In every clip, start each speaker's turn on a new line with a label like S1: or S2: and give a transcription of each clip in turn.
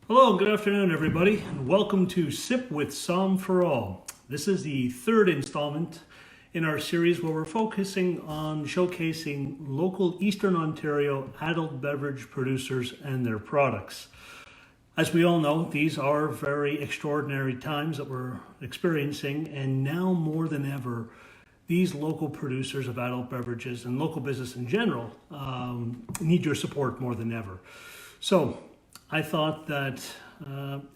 S1: Hello, good afternoon, everybody, and welcome to Sip with Somm4All. This is the third installment in our series where we're focusing on showcasing local Eastern Ontario adult beverage producers and their products. As we all know, these are very extraordinary times that we're experiencing, and now more than ever, these local producers of adult beverages and local business in general need your support more than ever. So I thought that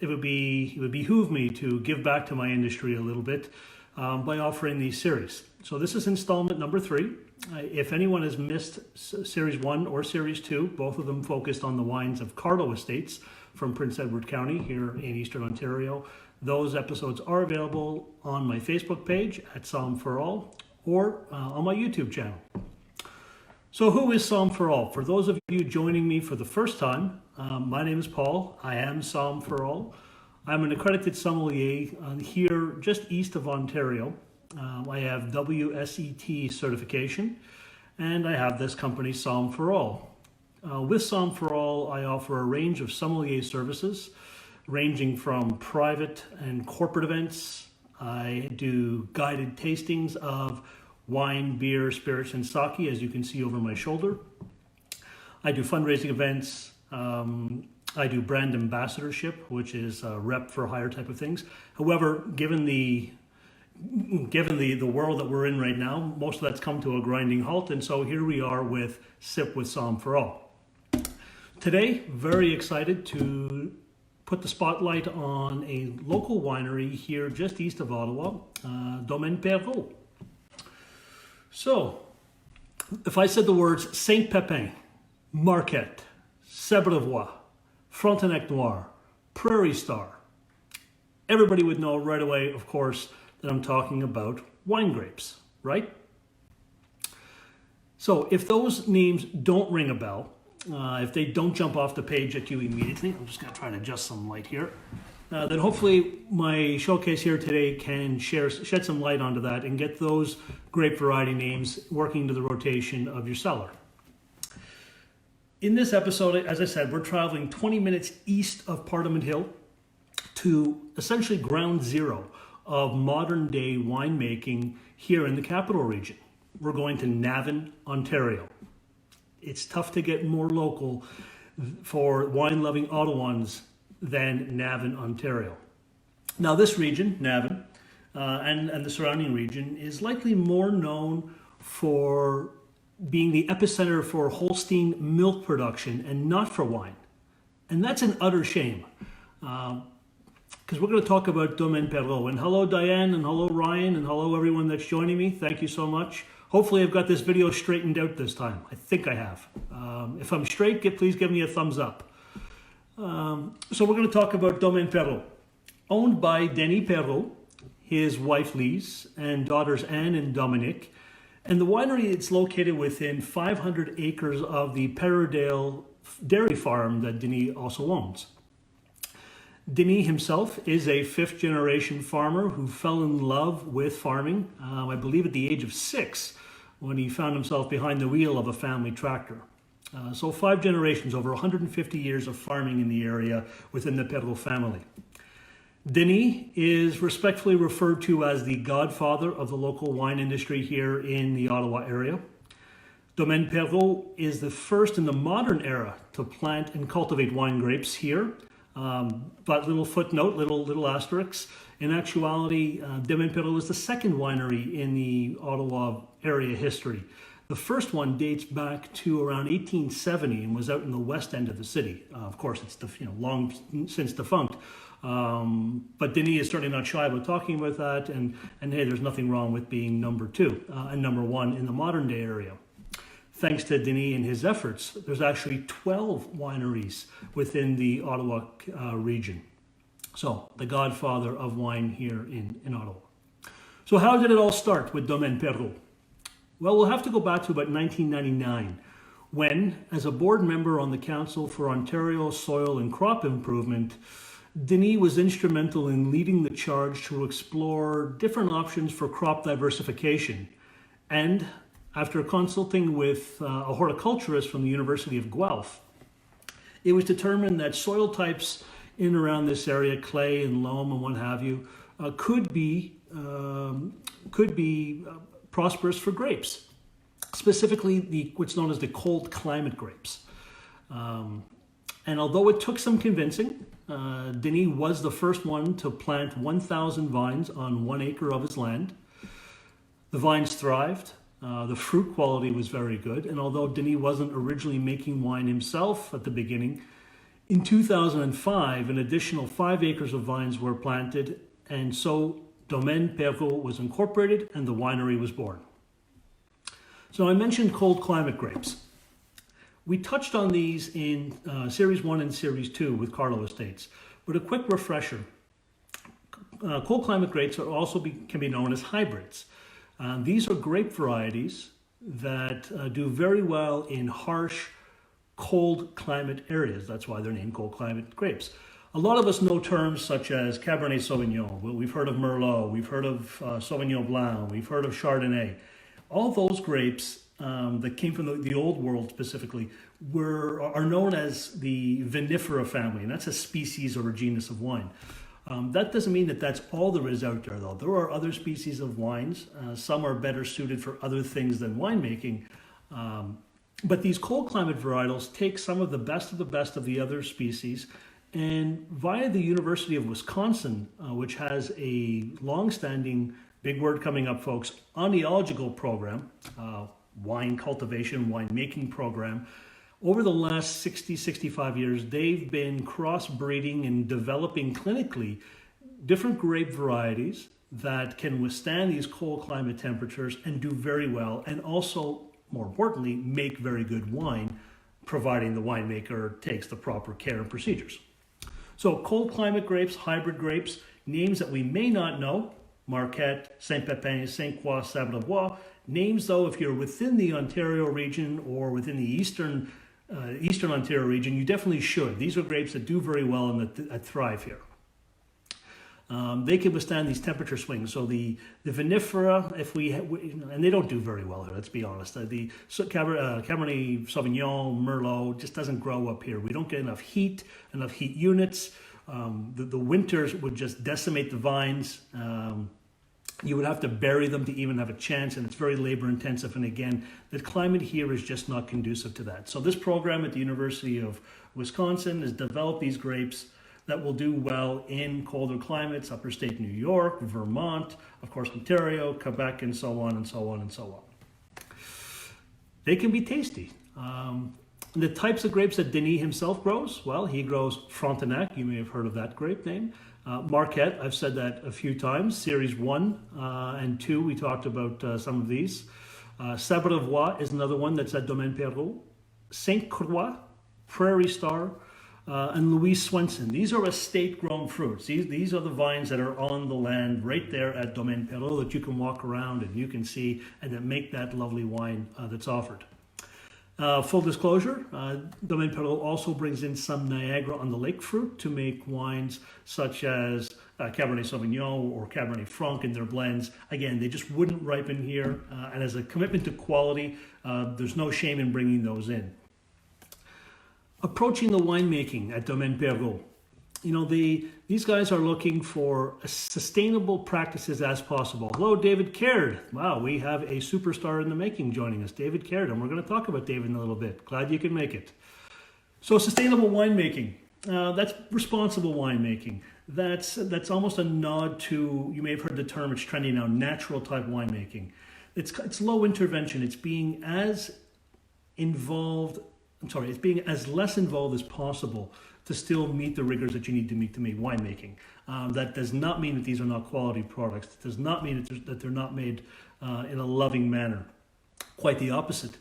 S1: it would behoove me to give back to my industry a little bit by offering these series. So this is installment number 3. If anyone has missed series 1 or series 2, both of them focused on the wines of Carlo Estates from Prince Edward County here in Eastern Ontario. Those episodes are available on my Facebook page at Somm4All or on my YouTube channel. So who is Somm4All? For those of you joining me for the first time, my name is Paul. I am Somm4All. I'm an accredited sommelier here just east of Ontario. I have WSET certification, and I have this company, Somm4All. With Somm4All, I offer a range of sommelier services, ranging from private and corporate events. I do guided tastings of wine, beer, spirits, and sake, as you can see over my shoulder. I do fundraising events. I do brand ambassadorship, which is a rep for hire type of things. However, given the world that we're in right now, most of that's come to a grinding halt, and so here we are with Sip with Somm4All. Today, very excited to put the spotlight on a local winery here just east of Ottawa, Domaine Perrault. So, if I said the words Saint-Pepin, Marquette, Sebrevois, Frontenac Noir, Prairie Star, everybody would know right away, of course, that I'm talking about wine grapes, right? So if those names don't ring a bell, if they don't jump off the page at you immediately, I'm just going to try to adjust some light here, then hopefully my showcase here today can shed some light onto that and get those grape variety names working to the rotation of your cellar. In this episode, as I said, we're traveling 20 minutes east of Parliament Hill to essentially ground zero of modern day winemaking here in the capital region. We're going to Navan, Ontario. It's tough to get more local for wine-loving Ottawans than Navan, Ontario. Now this region, Navan, and the surrounding region is likely more known for being the epicenter for Holstein milk production and not for wine. And that's an utter shame. Because we're going to talk about Domaine Perrault. And hello Diane, and hello Ryan, and hello everyone that's joining me. Thank you so much. Hopefully I've got this video straightened out this time. I think I have. If I'm straight, please give me a thumbs up. So we're going to talk about Domaine Perrault. Owned by Denis Perrault, his wife Lise, and daughters Anne and Dominique. And the winery is located within 500 acres of the Perrodale dairy farm that Denis also owns. Denis himself is a fifth-generation farmer who fell in love with farming, I believe at the age of 6, when he found himself behind the wheel of a family tractor. So 5 generations, over 150 years of farming in the area within the Perrault family. Denis is respectfully referred to as the godfather of the local wine industry here in the Ottawa area. Domaine Perrault is the first in the modern era to plant and cultivate wine grapes here. But little footnote, little asterisk. In actuality, Domaine Perrault is the second winery in the Ottawa area history. The first one dates back to around 1870 and was out in the west end of the city. Of course, it's long since defunct. But Denis is certainly not shy about talking about that, and hey, there's nothing wrong with being number 2 and number 1 in the modern day area. Thanks to Denis and his efforts, there's actually 12 wineries within the Ottawa region. So, the godfather of wine here in Ottawa. So how did it all start with Domaine Perrault? Well, we'll have to go back to about 1999, when, as a board member on the Council for Ontario Soil and Crop Improvement, Denis was instrumental in leading the charge to explore different options for crop diversification. And after consulting with a horticulturist from the University of Guelph, it was determined that soil types in and around this area, clay and loam and what have you, could be prosperous for grapes, specifically what's known as the cold climate grapes. And although it took some convincing, Denis was the first one to plant 1,000 vines on 1 acre of his land. The vines thrived. The fruit quality was very good. And although Denis wasn't originally making wine himself at the beginning, in 2005, an additional 5 acres of vines were planted. And so Domaine Perrault was incorporated and the winery was born. So I mentioned cold climate grapes. We touched on these in Series 1 and Series 2 with Carlo Estates, but a quick refresher. Cold climate grapes can be known as hybrids. These are grape varieties that do very well in harsh, cold climate areas. That's why they're named cold climate grapes. A lot of us know terms such as Cabernet Sauvignon. We've heard of Merlot, we've heard of Sauvignon Blanc, we've heard of Chardonnay. All those grapes that came from the old world specifically are known as the vinifera family, and that's a species or a genus of wine. That doesn't mean that that's all there is out there, though. There are other species of wines. Some are better suited for other things than winemaking. But these cold climate varietals take some of the best of the other species, and via the University of Wisconsin, which has a long-standing, big word coming up, folks, oenological program, wine cultivation, winemaking program. Over the last 65 years, they've been crossbreeding and developing clinically different grape varieties that can withstand these cold climate temperatures and do very well, and also, more importantly, make very good wine, providing the winemaker takes the proper care and procedures. So cold climate grapes, hybrid grapes, names that we may not know: Marquette, Saint-Pepin, Sainte-Croix, Sabre-de-Bois. Names, though, if you're within the Ontario region or within the Eastern Ontario region, you definitely should. These are grapes that do very well and that thrive here. They can withstand these temperature swings. So the vinifera, and they don't do very well here, let's be honest. The Cabernet Sauvignon, Merlot just doesn't grow up here. We don't get enough heat units. The winters would just decimate the vines. You would have to bury them to even have a chance, and it's very labor intensive. And again, the climate here is just not conducive to that. So this program at the University of Wisconsin has developed these grapes that will do well in colder climates, upper state New York, Vermont, of course Ontario, Quebec, and so on and so on and so on. They can be tasty. The types of grapes that Denis himself grows, well, he grows Frontenac. You may have heard of that grape name. Marquette, I've said that a few times. Series 1 and 2, we talked about some of these. Sabre-de-Bois is another one that's at Domaine Perrault. Sainte-Croix, Prairie Star, and Louise Swenson. These are estate-grown fruits. These are the vines that are on the land right there at Domaine Perrault that you can walk around and you can see and that make that lovely wine that's offered. Full disclosure, Domaine Perrault also brings in some Niagara-on-the-Lake fruit to make wines such as Cabernet Sauvignon or Cabernet Franc in their blends. Again, they just wouldn't ripen here, and as a commitment to quality, there's no shame in bringing those in. Approaching the winemaking at Domaine Perrault. You know, these guys are looking for sustainable practices as possible. Hello, David Caird. Wow, we have a superstar in the making joining us, David Caird, and we're going to talk about David in a little bit. Glad you can make it. So sustainable winemaking, that's responsible winemaking. That's almost a nod to, you may have heard the term, it's trendy now, natural type winemaking. It's low intervention. It's being as less involved as possible to still meet the rigors that you need to meet winemaking. That does not mean that these are not quality products. It does not mean that they're not made in a loving manner. Quite the opposite.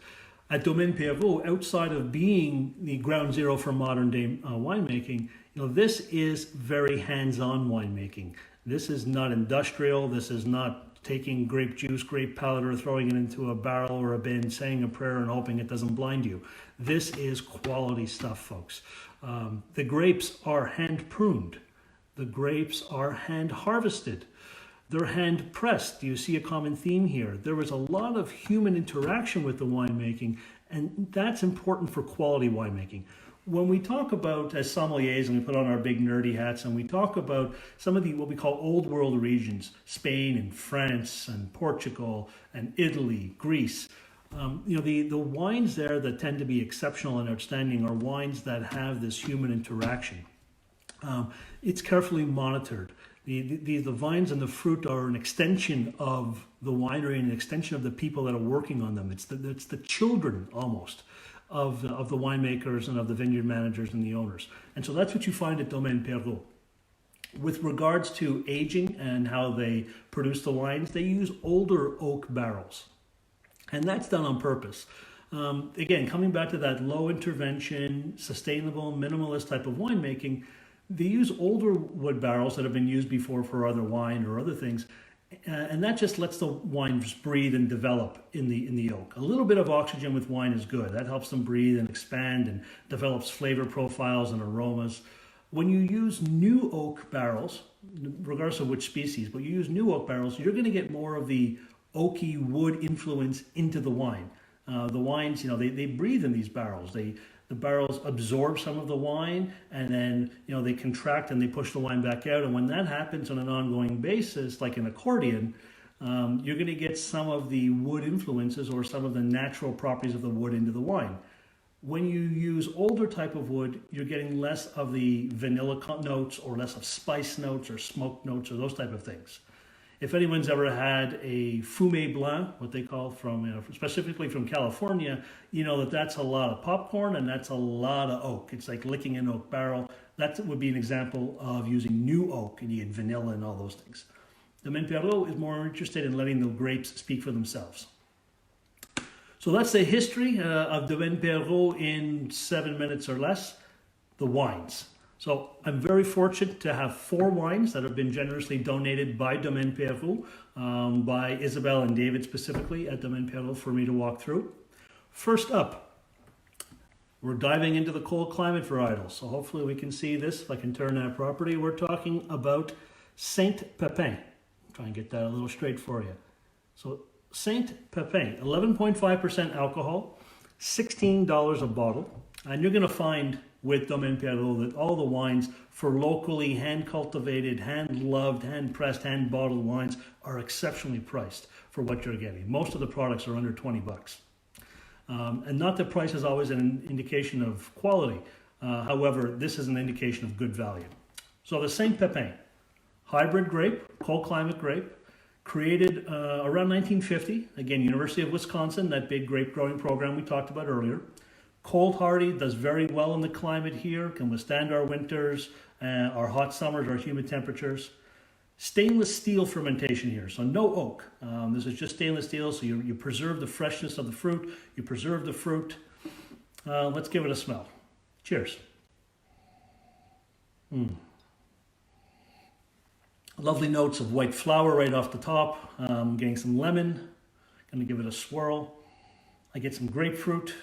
S1: At Domaine Perrault, outside of being the ground zero for modern day winemaking, this is very hands-on winemaking. This is not industrial. This is not taking grape juice, grape powder, throwing it into a barrel or a bin, saying a prayer and hoping it doesn't blind you. This is quality stuff, folks. The grapes are hand pruned. The grapes are hand harvested. They're hand pressed. Do you see a common theme here? There was a lot of human interaction with the winemaking, and that's important for quality winemaking. When we talk about, as sommeliers, and we put on our big nerdy hats, and we talk about some of the what we call old world regions, Spain and France and Portugal and Italy, Greece, the wines there that tend to be exceptional and outstanding are wines that have this human interaction. It's carefully monitored. The vines and the fruit are an extension of the winery and an extension of the people that are working on them. It's the children almost of the winemakers and of the vineyard managers and the owners. And so that's what you find at Domaine Perrault. With regards to aging and how they produce the wines, they use older oak barrels. And that's done on purpose. Again, coming back to that low intervention, sustainable, minimalist type of winemaking, they use older wood barrels that have been used before for other wine or other things. And that just lets the wines breathe and develop in the oak. A little bit of oxygen with wine is good. That helps them breathe and expand and develops flavor profiles and aromas. When you use new oak barrels, regardless of which species, but you use new oak barrels, you're going to get more of the oaky wood influence into the wine. The wines, they breathe in these barrels. The barrels absorb some of the wine, and then they contract and they push the wine back out. And when that happens on an ongoing basis, like an accordion, you're going to get some of the wood influences or some of the natural properties of the wood into the wine. When you use older type of wood, you're getting less of the vanilla notes or less of spice notes or smoke notes or those type of things. If anyone's ever had a fumé blanc, what they call from, specifically from California, that's a lot of popcorn and that's a lot of oak. It's like licking an oak barrel. That would be an example of using new oak, and you get vanilla and all those things. Domaine Perrault is more interested in letting the grapes speak for themselves. So that's the history of Domaine Perrault in 7 minutes or less. The wines. So I'm very fortunate to have 4 wines that have been generously donated by Domaine Perrault, by Isabel and David specifically at Domaine Perrault for me to walk through. First up, we're diving into the cold climate varietals. So hopefully we can see this. If I can turn that property, we're talking about Saint Pepin. Try and get that a little straight for you. So Saint Pepin, 11.5% alcohol, $16 a bottle. And you're going to find with Domaine Perrault that all the wines for locally hand-cultivated, hand-loved, hand-pressed, hand-bottled wines are exceptionally priced for what you're getting. Most of the products are under 20 bucks. And not that price is always an indication of quality. However, this is an indication of good value. So the Saint Pepin, hybrid grape, cold climate grape, created around 1950. Again, University of Wisconsin, that big grape growing program we talked about earlier. Cold hardy, does very well in the climate here, can withstand our winters, our hot summers, our humid temperatures. Stainless steel fermentation here, so no oak. This is just stainless steel, so you preserve the freshness of the fruit, you preserve the fruit. Let's give it a smell. Cheers. Lovely notes of white flour right off the top. Getting some lemon, gonna give it a swirl. I get some grapefruit.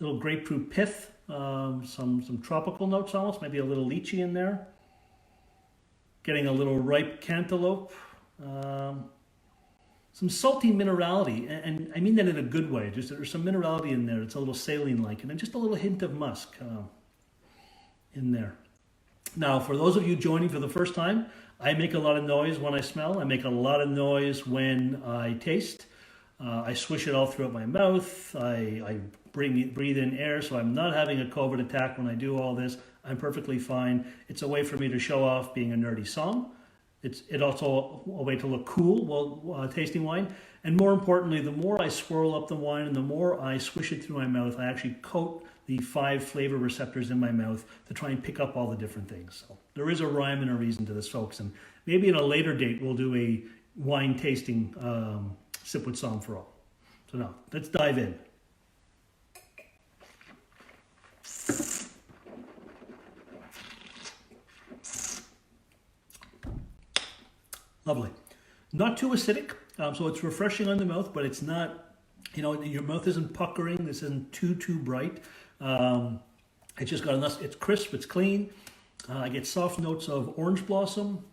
S1: Little grapefruit pith, some tropical notes almost, maybe a little lychee in there. Getting a little ripe cantaloupe. Some salty minerality, and I mean that in a good way. Just there's some minerality in there. It's a little saline-like, and then just a little hint of musk in there. Now, for those of you joining for the first time, I make a lot of noise when I smell. I make a lot of noise when I taste. I swish it all throughout my mouth. I breathe in air, so I'm not having a COVID attack when I do all this. I'm perfectly fine. It's a way for me to show off being a nerdy somm. It's also a way to look cool while tasting wine. And more importantly, the more I swirl up the wine and the more I swish it through my mouth, I actually coat the 5 flavor receptors in my mouth to try and pick up all the different things. So there is a rhyme and a reason to this, folks. And maybe in a later date, we'll do a wine tasting sip with Somm4All. So now, let's dive in. Lovely. Not too acidic, so it's refreshing on the mouth, but it's not, your mouth isn't puckering. This isn't too bright. It's just got enough, it's crisp, it's clean. I get soft notes of orange blossom.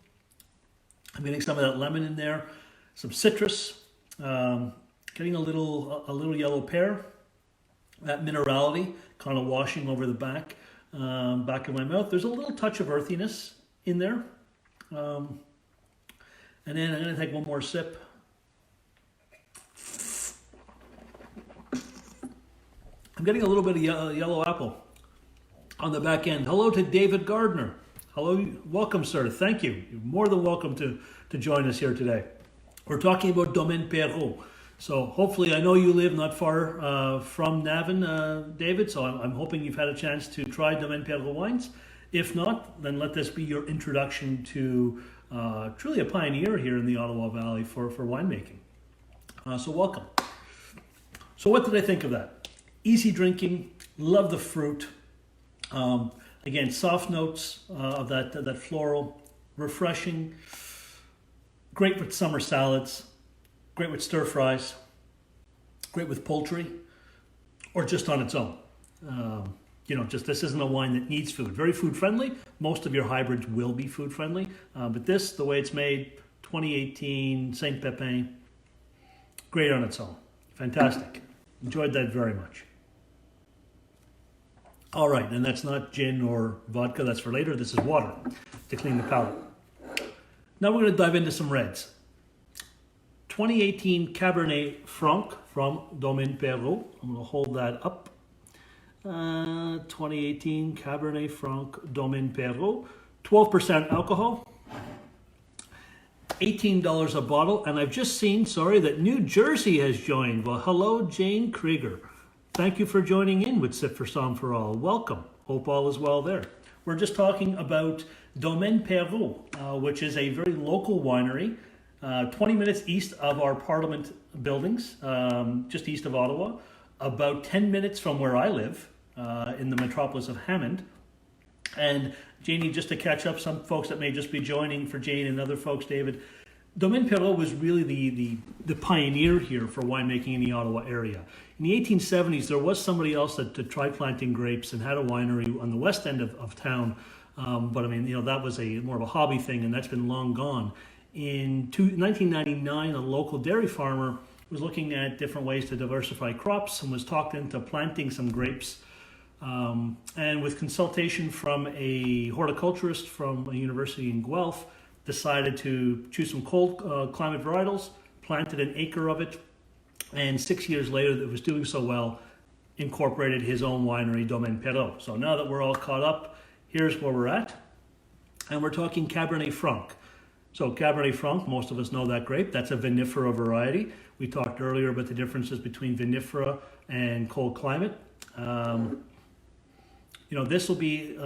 S1: I'm getting some of that lemon in there, some citrus, getting a little yellow pear, That minerality kind of washing over the back of my mouth. There's a little touch of earthiness in there. And then I'm going to take one more sip. I'm getting a little bit of yellow apple on the back end. Hello to David Gardner. Hello, welcome, sir. Thank you. You're more than welcome to join us here today. We're talking about Domaine Perrault. So hopefully, I know you live not far from Navan, David, so I'm hoping you've had a chance to try Domaine Perrault wines. If not, then let this be your introduction to truly a pioneer here in the Ottawa Valley for winemaking. So welcome. So what did I think of that? Easy drinking, love the fruit. Again, soft notes of that floral, refreshing, great with summer salads, great with stir fries, great with poultry, or just on its own. Just this isn't a wine that needs food. Very food friendly. Most of your hybrids will be food friendly, but this, the way it's made, 2018 Saint Pepin, great on its own. Fantastic. Enjoyed that very much. All right, and that's not gin or vodka, that's for later. This is water to clean the palate. Now we're going to dive into some reds. 2018 Cabernet Franc from Domaine Perrault. I'm going to hold that up. 2018 Cabernet Franc Domaine Perrault. 12% alcohol. $18 a bottle. And I've just seen, that New Jersey has joined. Well, hello, Jane Krieger. Thank you for joining in with Sip for Somm4All. Welcome. Hope all is well there. We're just talking about Domaine Perrault, which is a very local winery, 20 minutes east of our Parliament buildings, just east of Ottawa, about 10 minutes from where I live, in the metropolis of Hammond. And Janie, just to catch up, some folks that may just be joining, for Jane and other folks, David, Domaine Perrault was really the pioneer here for winemaking in the Ottawa area. In the 1870s, there was somebody else that tried planting grapes and had a winery on the west end of town. But I mean, that was more of a hobby thing, and that's been long gone. In 1999, a local dairy farmer was looking at different ways to diversify crops and was talked into planting some grapes. And with consultation from a horticulturist from a university in Guelph, decided to choose some cold climate varietals, planted an acre of it, and 6 years later, it was doing so well, incorporated his own winery, Domaine Perrault. So now that we're all caught up, here's where we're at. And we're talking Cabernet Franc. So Cabernet Franc, most of us know that grape. That's a vinifera variety. We talked earlier about the differences between vinifera and cold climate. This will be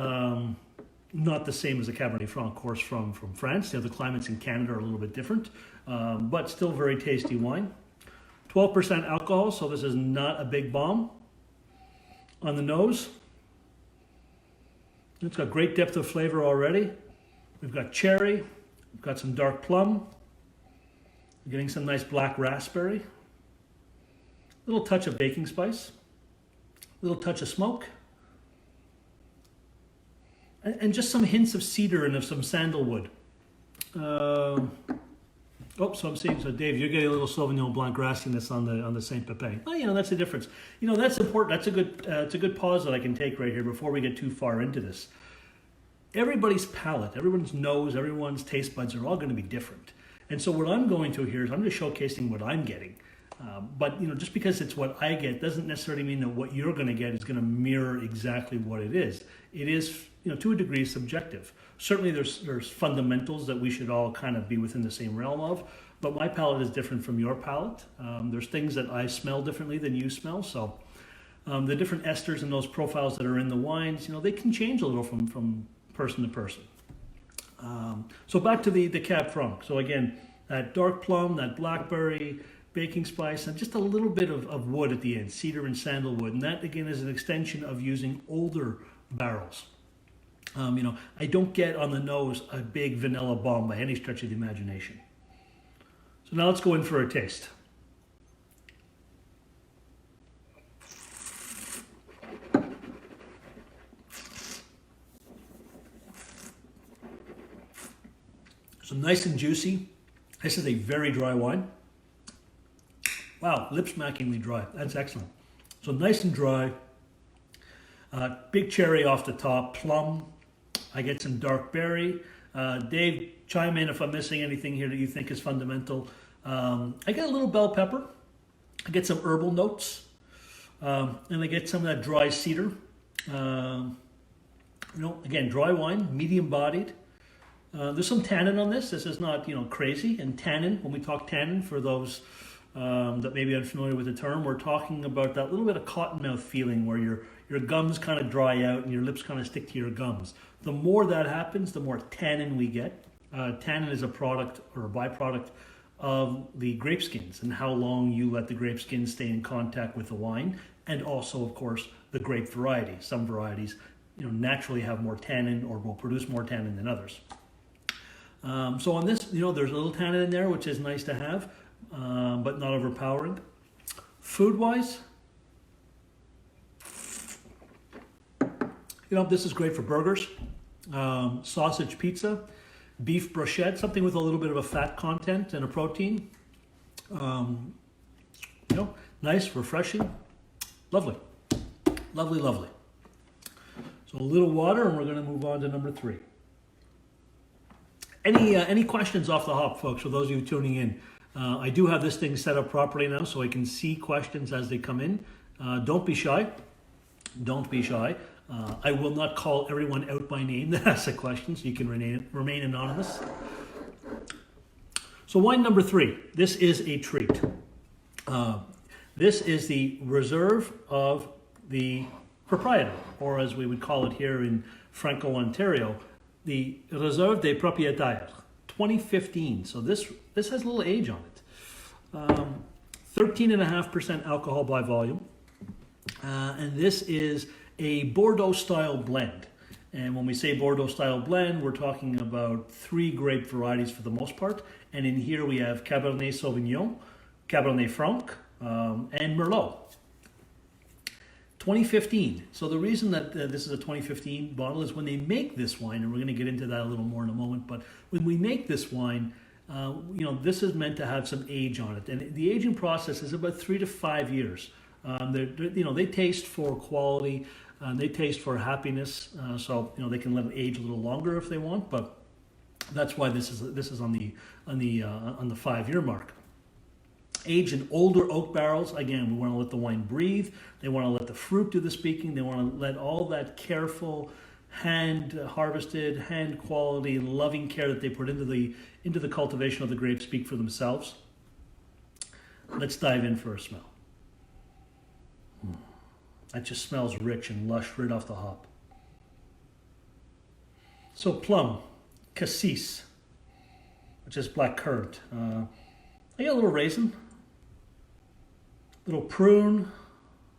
S1: not the same as a Cabernet Franc, of course, from France. The climates in Canada are a little bit different, but still very tasty wine. 12% alcohol, so this is not a big bomb. On the nose, it's got great depth of flavor already. We've got cherry, we've got some dark plum, we're getting some nice black raspberry, a little touch of baking spice, a little touch of smoke, and just some hints of cedar and of some sandalwood. So I'm seeing, Dave, you're getting a little Sauvignon Blanc grassiness on the Saint Pepin. Oh, that's the difference. That's important. That's a good pause that I can take right here before we get too far into this. Everybody's palate, everyone's nose, everyone's taste buds are all going to be different. And so what I'm going to here is I'm just showcasing what I'm getting. But just because it's what I get doesn't necessarily mean that what you're going to get is going to mirror exactly what it is. It is, to a degree, subjective. Certainly there's fundamentals that we should all kind of be within the same realm of, but my palate is different from your palate. There's things that I smell differently than you smell, so the different esters and those profiles that are in the wines, they can change a little from person to person. So back to the Cab Franc. So again, that dark plum, that blackberry, baking spice, and just a little bit of wood at the end, cedar and sandalwood. And that, again, is an extension of using older barrels. I don't get on the nose a big vanilla bomb by any stretch of the imagination. So now let's go in for a taste. So nice and juicy. This is a very dry wine. Wow, lip-smackingly dry. That's excellent. So nice and dry. Big cherry off the top, plum. I get some dark berry. Dave, chime in if I'm missing anything here that you think is fundamental. I get a little bell pepper. I get some herbal notes. And I get some of that dry cedar. Again, dry wine, medium bodied. There's some tannin on this. This is not, crazy. And tannin, when we talk tannin, for those that may be unfamiliar with the term, we're talking about that little bit of cottonmouth feeling where your gums kind of dry out and your lips kind of stick to your gums. The more that happens, the more tannin we get. Tannin is a product or a byproduct of the grape skins and how long you let the grape skins stay in contact with the wine, and also, of course, the grape variety. Some varieties, naturally have more tannin or will produce more tannin than others. So on this, there's a little tannin in there, which is nice to have, but not overpowering. Food-wise, this is great for burgers, sausage pizza, beef brochette, something with a little bit of a fat content and a protein. Nice, refreshing, lovely, lovely, lovely. So a little water, and we're going to move on to number 3. Any questions off the hop, folks, for those of you tuning in? I do have this thing set up properly now, so I can see questions as they come in. Don't be shy. Don't be shy. I will not call everyone out by name that asks a question, so you can remain anonymous. So wine number 3. This is a treat. This is the Reserve of the Proprietor, or as we would call it here in Franco, Ontario, the Reserve des Propriétaires, 2015. So this has a little age on it. 13.5% alcohol by volume. And this is a Bordeaux-style blend. And when we say Bordeaux-style blend, we're talking about 3 grape varieties for the most part. And in here we have Cabernet Sauvignon, Cabernet Franc, and Merlot. 2015. So the reason that this is a 2015 bottle is when they make this wine, and we're going to get into that a little more in a moment, but when we make this wine, this is meant to have some age on it. And the aging process is about 3 to 5 years. They taste for quality, they taste for happiness, so they can let it age a little longer if they want, but that's why this is on the 5-year mark. Aged in older oak barrels. Again, we want to let the wine breathe. They want to let the fruit do the speaking. They want to let all that careful, hand-harvested, hand-quality, loving care that they put into the cultivation of the grape speak for themselves. Let's dive in for a smell. That just smells rich and lush right off the hop. So plum, cassis, which is black currant. I got a little raisin. Little prune,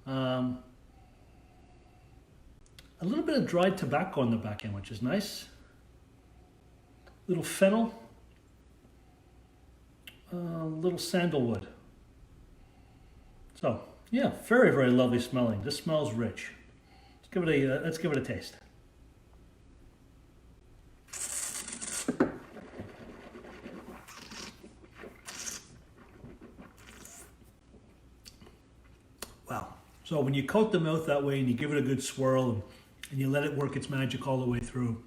S1: a little bit of dried tobacco on the back end, which is nice. Little fennel, little sandalwood. So yeah, very, very lovely smelling. This smells rich. Let's give it a taste. Wow. So when you coat the mouth that way and you give it a good swirl and you let it work its magic all the way through,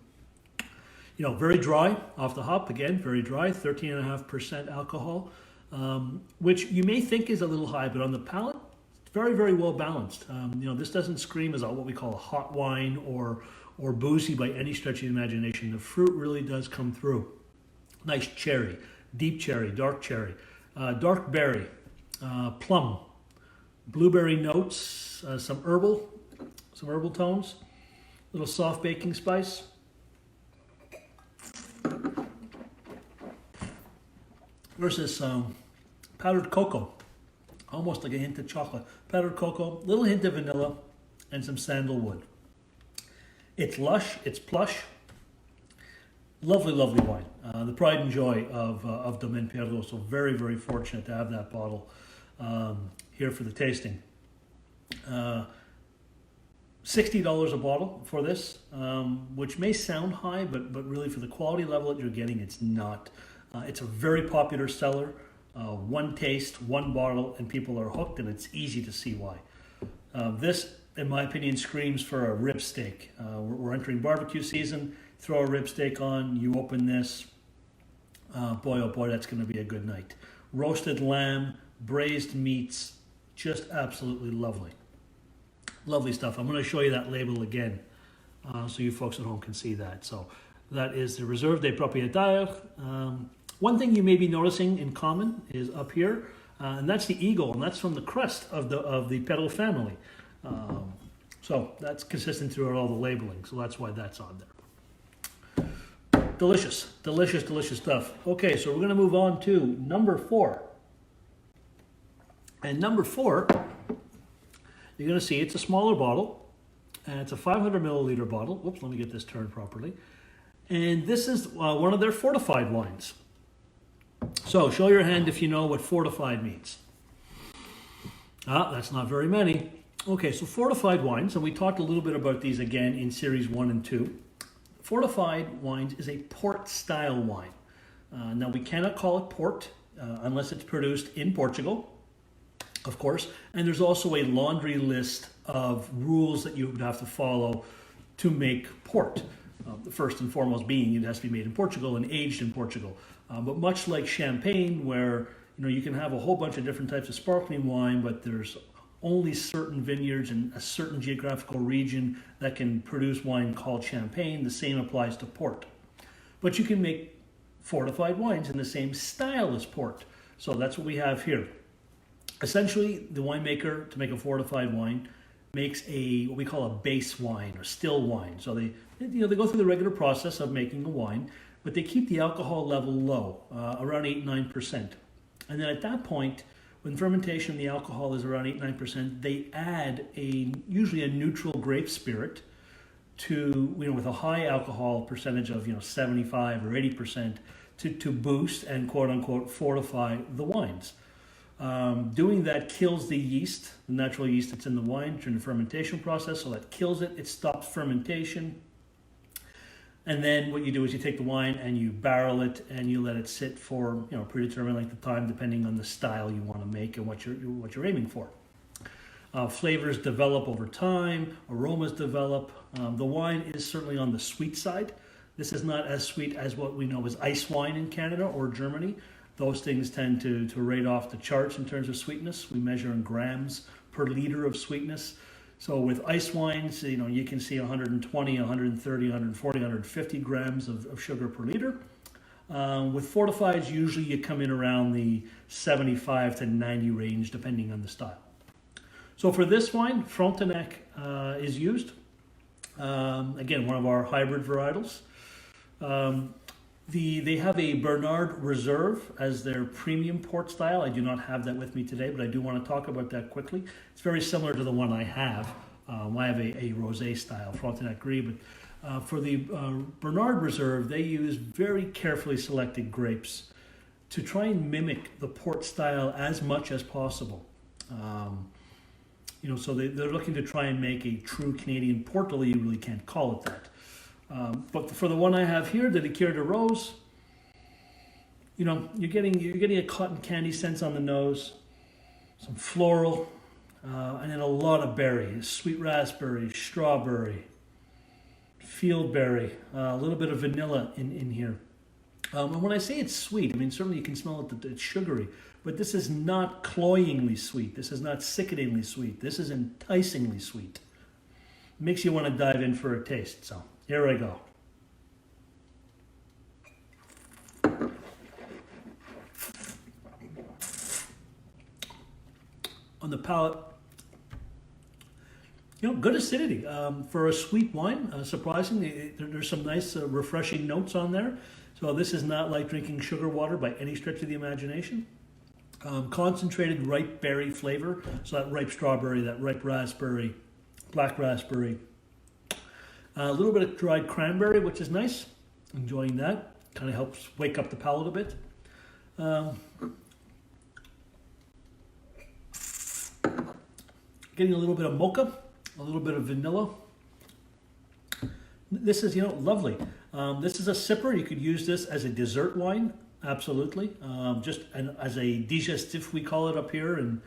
S1: very dry off the hop. Again, very dry, 13.5% alcohol, which you may think is a little high, but on the palate, it's very, very well balanced. This doesn't scream as what we call a hot wine or boozy by any stretch of the imagination. The fruit really does come through. Nice cherry, deep cherry, dark berry, plum, blueberry notes, some herbal tones, little soft baking spice. Versus powdered cocoa, almost like a hint of chocolate. Powdered cocoa, little hint of vanilla, and some sandalwood. It's lush, it's plush. Lovely, lovely wine. The pride and joy of Domaine Perrault. So very, very fortunate to have that bottle here for the tasting. $60 a bottle for this, which may sound high, but really for the quality level that you're getting, it's not. It's a very popular seller. One taste, one bottle, and people are hooked, and it's easy to see why. This, in my opinion, screams for a rib steak. We're entering barbecue season. Throw a rib steak on, you open this. Boy, oh boy, that's going to be a good night. Roasted lamb, braised meats, just absolutely lovely. Lovely stuff. I'm going to show you that label again so you folks at home can see that. So that is the Reserve des Propriétaires. One thing you may be noticing in common is up here, and that's the eagle, and that's from the crest of the Perrault family. So that's consistent throughout all the labeling, so that's why that's on there. Delicious, delicious, delicious stuff. Okay, so we're going to move on to number 4. And number 4, you're going to see it's a smaller bottle, and it's a 500 milliliter bottle. Whoops, let me get this turned properly. And this is one of their fortified wines. So show your hand if you know what fortified means. That's not very many. Okay, so fortified wines, and we talked a little bit about these again in series 1 and 2. Fortified wines is a port-style wine. Now, we cannot call it port unless it's produced in Portugal, of course. And there's also a laundry list of rules that you would have to follow to make port. The first and foremost being it has to be made in Portugal and aged in Portugal. But much like champagne, where you can have a whole bunch of different types of sparkling wine, but there's only certain vineyards in a certain geographical region that can produce wine called champagne. The same applies to port. But you can make fortified wines in the same style as port. So that's what we have here. Essentially, the winemaker, to make a fortified wine, makes what we call a base wine or still wine. So they go through the regular process of making a wine, but they keep the alcohol level low, around 8-9%. And then at that point, when fermentation, the alcohol is around 8-9%, they add usually a neutral grape spirit with a high alcohol percentage of 75 or 80% to boost and quote unquote fortify the wines. Doing that kills the yeast, the natural yeast that's in the wine during the fermentation process, so that kills it. It stops fermentation. And then what you do is you take the wine and you barrel it and you let it sit for a predetermined length of time, depending on the style you want to make and what you're aiming for. Flavors develop over time, aromas develop. The wine is certainly on the sweet side. This is not as sweet as what we know as ice wine in Canada or Germany. Those things tend to rate off the charts in terms of sweetness. We measure in grams per liter of sweetness. So with ice wines, you can see 120, 130, 140, 150 grams of sugar per liter. With fortifieds, usually you come in around the 75 to 90 range, depending on the style. So for this wine, Frontenac is used. Again, one of our hybrid varietals. They have a Bernard Reserve as their premium port style. I do not have that with me today, but I do want to talk about that quickly. It's very similar to the one I have. I have a rosé style, Frontenac Gris, but for the Bernard Reserve, they use very carefully selected grapes to try and mimic the port style as much as possible. So they're looking to try and make a true Canadian port, although you really can't call it that. But for the one I have here, the Liqueur de Rose, you're getting a cotton candy sense on the nose, some floral, and then a lot of berries, sweet raspberry, strawberry, fieldberry, a little bit of vanilla in here. And when I say it's sweet, certainly you can smell it that it's sugary, but this is not cloyingly sweet. This is not sickeningly sweet. This is enticingly sweet. It makes you want to dive in for a taste. So here I go. On the palate, good acidity. For a sweet wine, surprisingly, there's some nice refreshing notes on there. So this is not like drinking sugar water by any stretch of the imagination. Concentrated ripe berry flavor. So that ripe strawberry, that ripe raspberry, black raspberry. A little bit of dried cranberry, which is nice. Enjoying that. Kind of helps wake up the palate a bit. Getting a little bit of mocha, a little bit of vanilla. This is, lovely. This is a sipper. You could use this as a dessert wine, absolutely. Just as a digestif, we call it up here in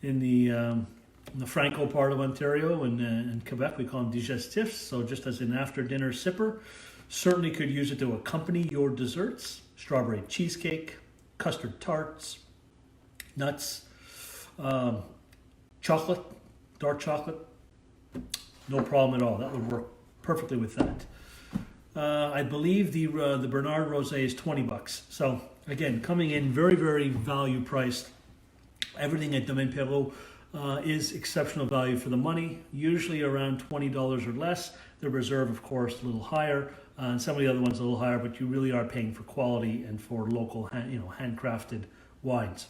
S1: the In the Franco part of Ontario and Quebec, we call them digestifs. So just as an after dinner sipper, certainly could use it to accompany your desserts. Strawberry cheesecake, custard tarts, nuts, chocolate, dark chocolate. No problem at all. That would work perfectly with that. I believe the Bernard Rosé is $20. So again, coming in very, very value priced. Everything at Domaine Perrault is exceptional value for the money, usually around $20 or less. The Reserve, of course, a little higher, and some of the other ones a little higher, but you really are paying for quality and for local, handcrafted wines.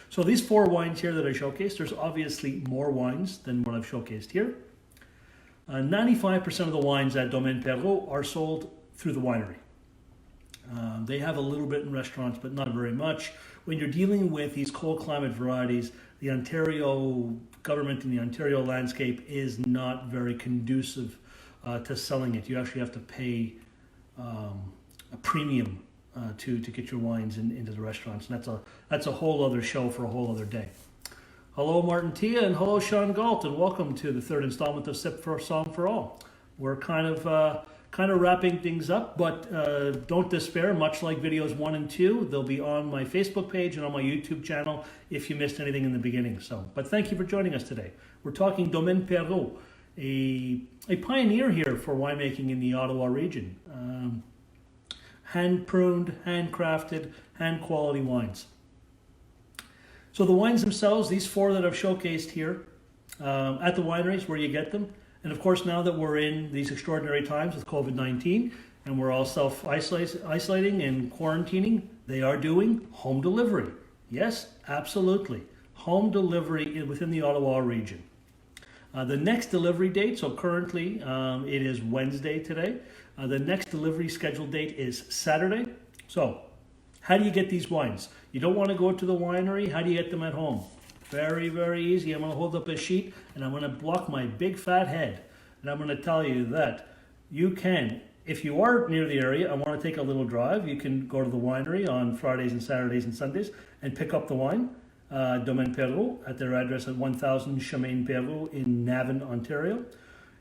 S1: So these 4 wines here that I showcased, there's obviously more wines than what I've showcased here. 95% of the wines at Domaine Perrault are sold through the winery. They have a little bit in restaurants, but not very much. When you're dealing with these cold climate varieties, the Ontario government and the Ontario landscape is not very conducive to selling it. You actually have to pay a premium to get your wines into the restaurants, and that's a whole other show for a whole other day. Hello, Martin Tia, and hello, Sean Galt, and welcome to the 3rd installment of Somm4All. We're kind of wrapping things up, but don't despair. Much like videos 1 and 2, they'll be on my Facebook page and on my YouTube channel if you missed anything in the beginning. But thank you for joining us today. We're talking Domaine Perrault, a pioneer here for winemaking in the Ottawa region. Hand-pruned, handcrafted, hand-quality wines. So the wines themselves, these 4 that I've showcased here at the wineries where you get them. And of course, now that we're in these extraordinary times with COVID-19 and we're all self-isolating and quarantining, they are doing home delivery. Yes, absolutely. Home delivery within the Ottawa region. The next delivery date, so currently it is Wednesday today. The next delivery scheduled date is Saturday. So how do you get these wines? You don't want to go to the winery. How do you get them at home? Very, very easy. I'm going to hold up a sheet and I'm going to block my big fat head. And I'm going to tell you that you can, if you are near the area and want to take a little drive, you can go to the winery on Fridays and Saturdays and Sundays and pick up the wine, Domaine Perrault, at their address at 1000 Chemin Perrault in Navan, Ontario.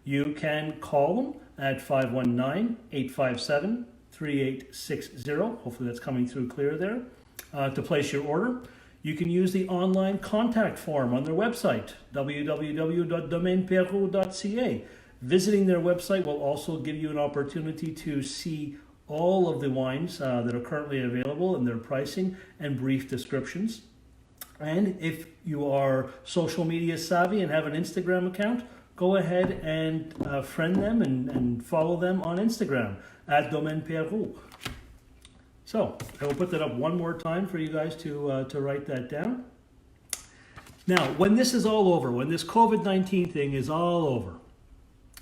S1: You can call them at 519-857-3860. Hopefully that's coming through clear there. To place your order. You can use the online contact form on their website, www.domaineperrault.ca. Visiting their website will also give you an opportunity to see all of the wines that are currently available and their pricing and brief descriptions. And if you are social media savvy and have an Instagram account, go ahead and friend them and follow them on Instagram at Domaine Perrault. So I will put that up one more time for you guys to write that down. Now, when this is all over, when this COVID-19 thing is all over,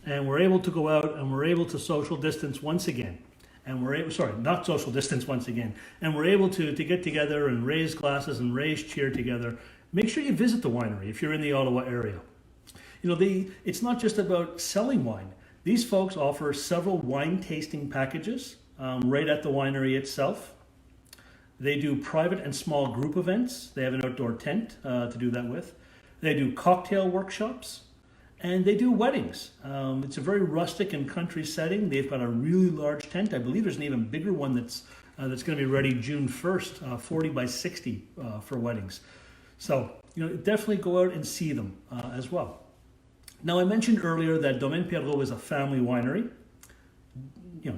S1: and we're able to go out and we're able to social distance once again, and we're able, not social distance once again, and we're able to get together and raise glasses and raise cheer together, make sure you visit the winery if you're in the Ottawa area. It's not just about selling wine. These folks offer several wine tasting packages right at the winery itself. They do private and small group events. They have an outdoor tent to do that with. They do cocktail workshops, and they do weddings. It's a very rustic and country setting. They've got a really large tent. I believe there's an even bigger one that's going to be ready June 1st, 40 by 60 for weddings. So, definitely go out and see them as well. Now, I mentioned earlier that Domaine Perrault is a family winery.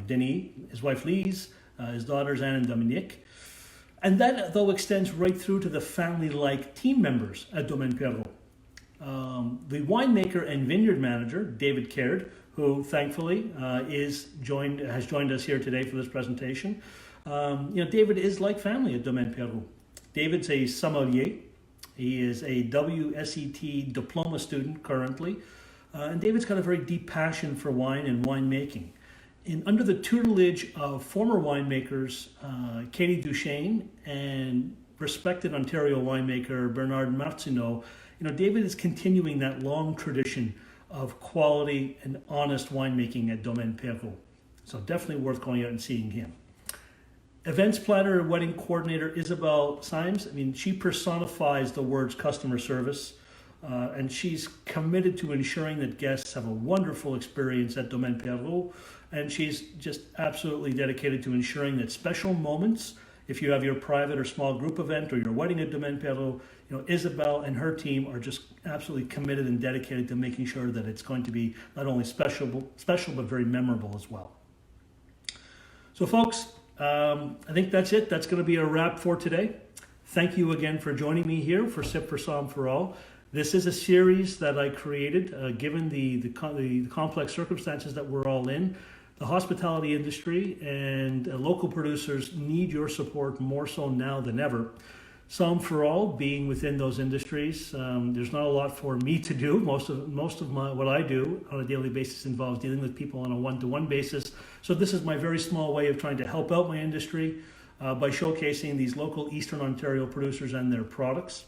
S1: Denis, his wife Lise, his daughters Anne and Dominique. And that, though, extends right through to the family-like team members at Domaine Perrault. The winemaker and vineyard manager, David Caird, who thankfully has joined us here today for this presentation. David is like family at Domaine Perrault. David's a sommelier. He is a WSET diploma student currently. And David's got a very deep passion for wine and winemaking. Under the tutelage of former winemakers Katie Duchesne and respected Ontario winemaker Bernard Martineau, David is continuing that long tradition of quality and honest winemaking at Domaine Perrault. So definitely worth going out and seeing him. Events planner and wedding coordinator Isabel Symes, she personifies the words customer service. and she's committed to ensuring that guests have a wonderful experience at Domaine Perrault. And she's just absolutely dedicated to ensuring that special moments, if you have your private or small group event or your wedding at Domaine Perrault, Isabel and her team are just absolutely committed and dedicated to making sure that it's going to be not only special but very memorable as well. So folks, I think that's it. That's going to be a wrap for today. Thank you again for joining me here for Sip for Somm4All. This is a series that I created given the complex circumstances that we're all in. The hospitality industry and local producers need your support more so now than ever. Somm4All being within those industries, there's not a lot for me to do. Most of what I do on a daily basis involves dealing with people on a one-to-one basis. So this is my very small way of trying to help out my industry by showcasing these local Eastern Ontario producers and their products.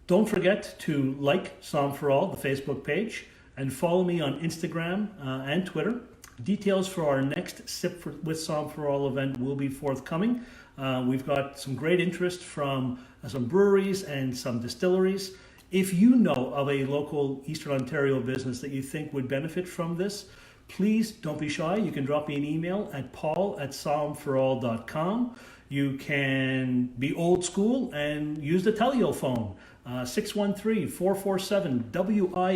S1: Don't forget to like Somm4All, the Facebook page, and follow me on Instagram and Twitter. Details for our next Sip with Somm4All event will be forthcoming. We've got some great interest from some breweries and some distilleries. If you know of a local Eastern Ontario business that you think would benefit from this, please don't be shy. You can drop me an email at paul@somm4all.com. You can be old school and use the telephone, 613-447-WI